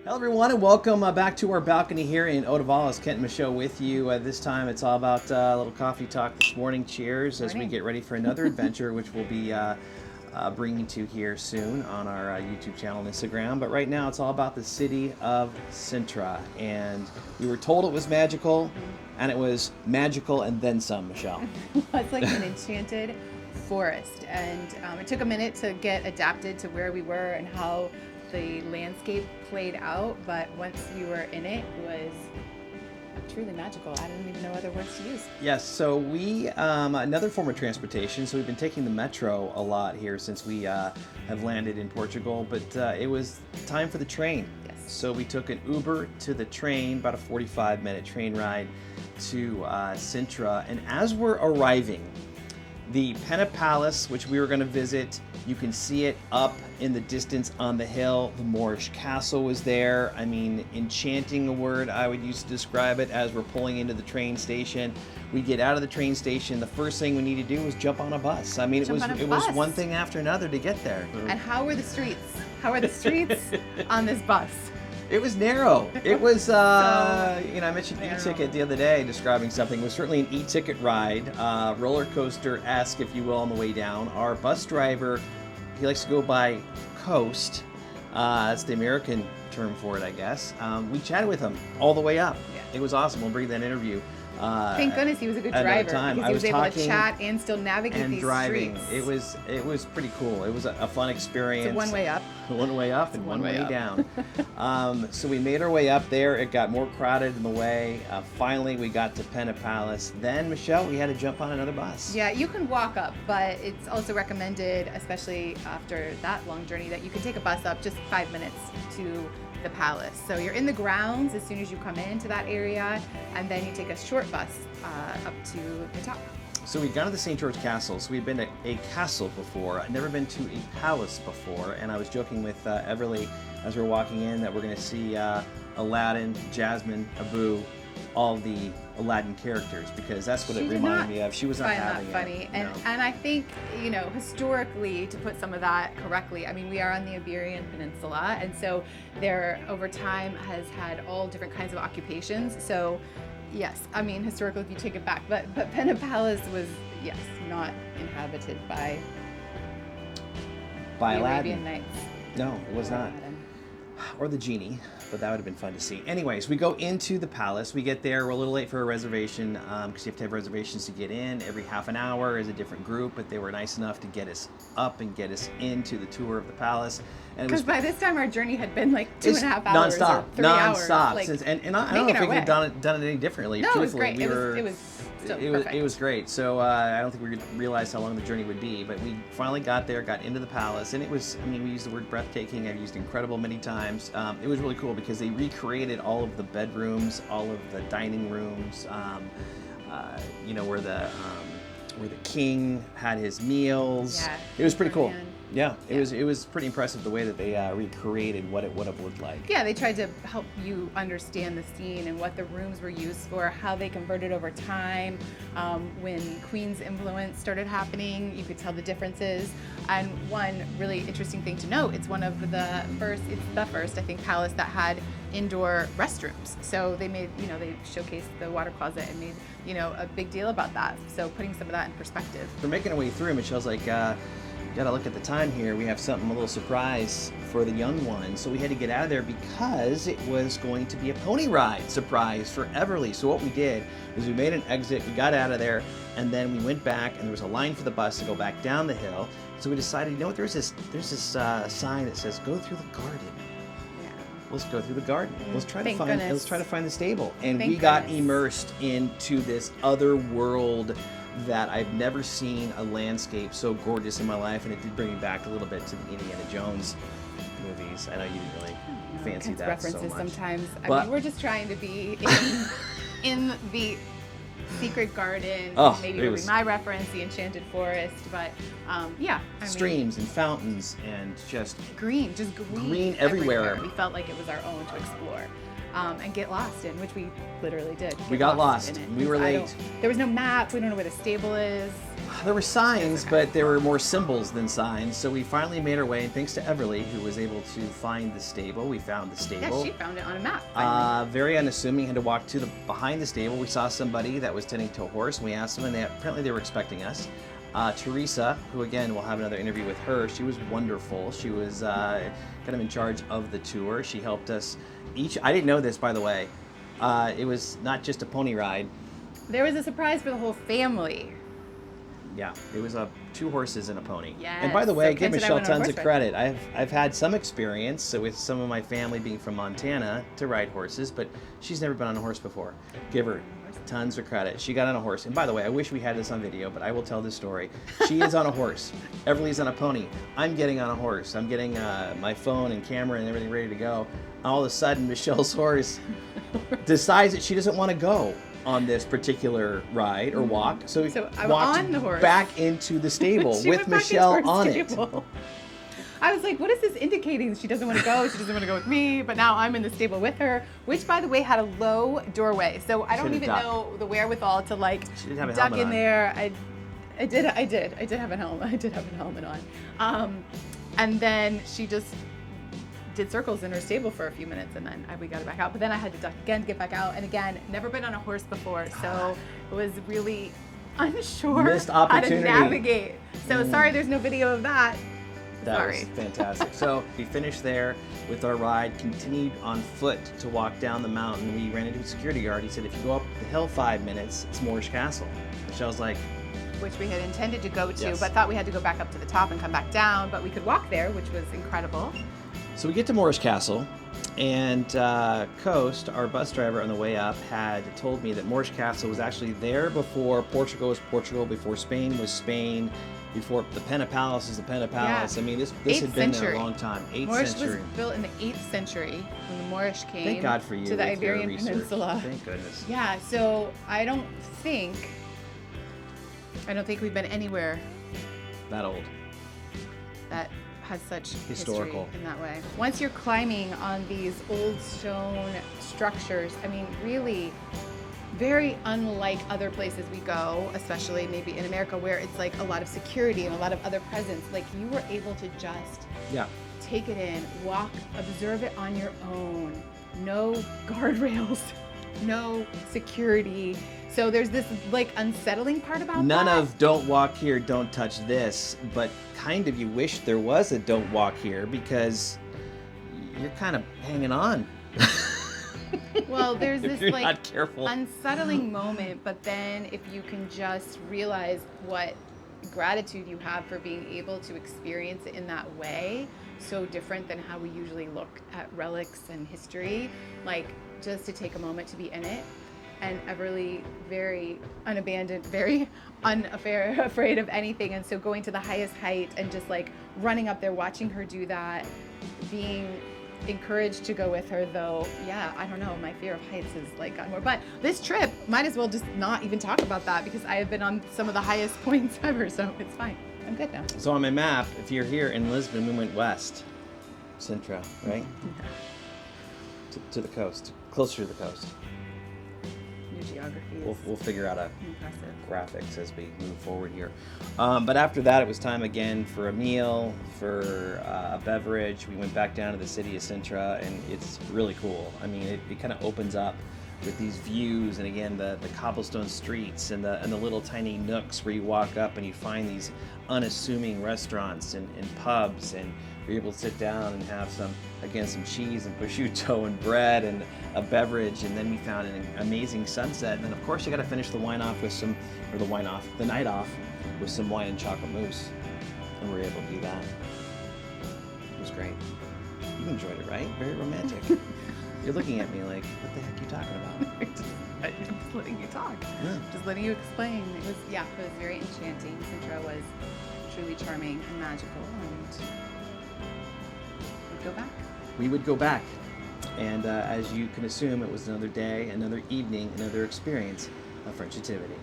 Hello everyone and welcome back to our balcony here in Otavalos. Kent and Michelle with you. This time it's all about a little coffee talk this morning. Cheers as we get ready for another adventure which we'll be bringing to here soon on our YouTube channel and Instagram. But right now it's all about the city of Sintra, and we were told it was magical, and it was magical and then some, Michelle. It's like an enchanted forest, and it took a minute to get adapted to where we were and how the landscape played out, but once we were in it, it was truly magical. I don't even know other words to use. Yes, so we, another form of transportation, so we've been taking the metro a lot here since we have landed in Portugal, but it was time for the train. Yes. So we took an Uber to the train, about a 45-minute train ride to Sintra, and as we're arriving, the Pena Palace, which we were going to visit, you can see it up in the distance on the hill. The Moorish Castle was there. I mean, enchanting, a word I would use to describe it. As we're pulling into the train station, we get out of the train station, the first thing we need to do was jump on a bus. I mean, it was one thing after another to get there. And how were the streets? How are the streets on this bus? It was narrow. It was, I mentioned e-ticket the other day describing something. It was certainly an e-ticket ride, roller coaster-esque, if you will, on the way down. Our bus driver, he likes to go by Coast. That's the American term for it, I guess. We chatted with him all the way up. Yeah. It was awesome. We'll bring that interview. Thank goodness he was a good driver, because he was able to chat and still navigate these driving. streets. It was pretty cool. It was a fun experience. It's one way up. One way up and one way down. So we made our way up there. It got more crowded in the way. Finally, we got to Pena Palace. Then, Michelle, we had to jump on another bus. Yeah, you can walk up, but it's also recommended, especially after that long journey, that you can take a bus up just 5 minutes to the palace. So you're in the grounds as soon as you come into that area, and then you take a short bus up to the top. So we'd gone to the St. George Castle. So we'd been to a castle before. I'd never been to a palace before, and I was joking with Everly as we were walking in that we're going to see Aladdin, Jasmine, Abu, all the Aladdin characters, because that's what it reminded me of. She was not having it. Funny. And I think, historically, to put some of that correctly, I mean, we are on the Iberian Peninsula, and so there over time has had all different kinds of occupations. So yes, I mean, historically, if you take it back, but Pena Palace was, yes, not inhabited by the Aladdin. Arabian Nights. No, it was not. Or the genie, but that would have been fun to see. Anyways, we go into the palace. We get there. We're a little late for a reservation because you have to have reservations to get in. Every half an hour is a different group, but they were nice enough to get us up and get us into the tour of the palace. Because by this time our journey had been like 2.5 hours, nonstop, or 3 hours. Like, and I don't know if we could have done it any differently. No, truthfully. it was great. It was great. So I don't think we realized how long the journey would be, but we finally got there, got into the palace, and it was, I mean, we used the word breathtaking. I've used incredible many times. It was really cool because they recreated all of the bedrooms, all of the dining rooms, where the king had his meals. Yeah, it was pretty cool. Man. Yeah, it was pretty impressive the way that they recreated what it would have looked like. Yeah, they tried to help you understand the scene and what the rooms were used for, how they converted over time. When Queen's influence started happening, you could tell the differences. And one really interesting thing to note, it's the first, I think, palace that had indoor restrooms. So they made, they showcased the water closet and made, a big deal about that. So putting some of that in perspective. We're making our way through, Michelle's like, gotta look at the time here. We have something, a little surprise for the young one. So we had to get out of there because it was going to be a pony ride surprise for Everly. So what we did is we made an exit, we got out of there, and then we went back, and there was a line for the bus to go back down the hill. So we decided, you know what, there's this sign that says, go through the garden. Yeah. Let's go through the garden. Let's try to find the stable. And Thank we got goodness. immersed into this other world that I've never seen a landscape so gorgeous in my life, and it did bring me back a little bit to the Indiana Jones movies. I know you didn't really fancy that references so much. sometimes. I mean, we're just trying to be in the secret garden. Oh, maybe it would be my reference, the enchanted forest, but streams and fountains and just green everywhere. We felt like it was our own to explore. and get lost in, which we literally did. We got lost. in it. We were late. There was no map. We don't know where the stable is. There were signs, but there were more symbols than signs. So we finally made our way, and thanks to Everly, who was able to find the stable. We found the stable. Yeah, she found it on a map. Finally. Very unassuming. Had to walk to behind the stable. We saw somebody that was tending to a horse, and we asked them, and apparently they were expecting us. Teresa, who again, we'll have another interview with her. She was wonderful. She was kind of in charge of the tour. She helped us each. I didn't know this, by the way. It was not just a pony ride. There was a surprise for the whole family. Yeah, it was 2 horses and a pony. Yes. And by the way, So give Kent and I Michelle went on a tons of horse credit. I've had some experience with some of my family being from Montana to ride horses, but she's never been on a horse before. Give her tons of credit. She got on a horse. And by the way, I wish we had this on video, but I will tell this story. She is on a horse. Everly's on a pony. I'm getting on a horse. I'm getting my phone and camera and everything ready to go. All of a sudden, Michelle's horse decides that she doesn't want to go on this particular ride or walk. So I'm walked on the horse. back into the stable She with went back Michelle into her on it. stable. I was like, what is this indicating? She doesn't want to go. She doesn't want to go with me. But now I'm in the stable with her, which, by the way, had a low doorway. So I don't even know the wherewithal to like She didn't have a duck helmet in on. there. I did have a helmet. I did have a helmet on. And then she just did circles in her stable for a few minutes, and then we got her back out. But then I had to duck again to get back out. And again, never been on a horse before, so it was really unsure Missed how to opportunity. navigate. So sorry, there's no video of that. That Sorry. was fantastic. So we finished there with our ride, continued on foot to walk down the mountain. We ran into a security guard. He said, if you go up the hill 5 minutes, it's Moorish Castle. Michelle's like, Which we had intended to go to, Yes. but thought we had to go back up to the top and come back down. But we could walk there, which was incredible. so we get to Moorish Castle, and Coast, our bus driver on the way up, had told me that Moorish Castle was actually there before Portugal was Portugal, before Spain was Spain, before the Pena Palace is the Pena Palace. Yeah. I mean, this 8th had been there century. a long time. 8th Moorish century. was built in the 8th century when the Moorish came Thank God for you to the with your Iberian research. Peninsula. Thank goodness. Yeah, so I don't think we've been anywhere That old. that has such Historical. history in that way. Once you're climbing on these old stone structures, I mean, really very unlike other places we go, especially maybe in America, where it's like a lot of security and a lot of other presence. Like, you were able to just Yeah. take it in, walk, observe it on your own. No guardrails, no security. So there's this like unsettling part about None that. of don't walk here, don't touch this, but kind of you wish there was a don't walk here because you're kind of hanging on. Well, there's If this you're like not careful. unsettling moment, but then if you can just realize what gratitude you have for being able to experience it in that way, so different than how we usually look at relics and history, like just to take a moment to be in it. And Everly, very unabandoned, very unafraid of anything. And so going to the highest height and just like running up there, watching her do that, being encouraged to go with her, though, yeah, I don't know, my fear of heights is like gotten more. But this trip, might as well just not even talk about that because I have been on some of the highest points ever, so it's fine. I'm good now. So on my map, if you're here in Lisbon, we went west. Sintra, right? To the coast, closer to the coast. New geography is We'll figure out a impressive. graphics as we move forward here. But after that, it was time again for a meal, for a beverage. We went back down to the city of Sintra, and it's really cool. I mean, it kind of opens up with these views, and again, the cobblestone streets and the little tiny nooks where you walk up and you find these unassuming restaurants and pubs, and you're able to sit down and have some cheese and prosciutto and bread and a beverage, and then we found an amazing sunset. And then of course you got to finish the night off with some wine and chocolate mousse, and we were able to do that. It was great. You enjoyed it, right? Very romantic. You're looking at me like, what the heck are you talking about? I'm just letting you talk. Yeah. Just letting you explain. It was very enchanting. Sintra was truly charming and magical, and we'd go back. We would go back. And as you can assume, it was another day, another evening, another experience of Frenchitivity.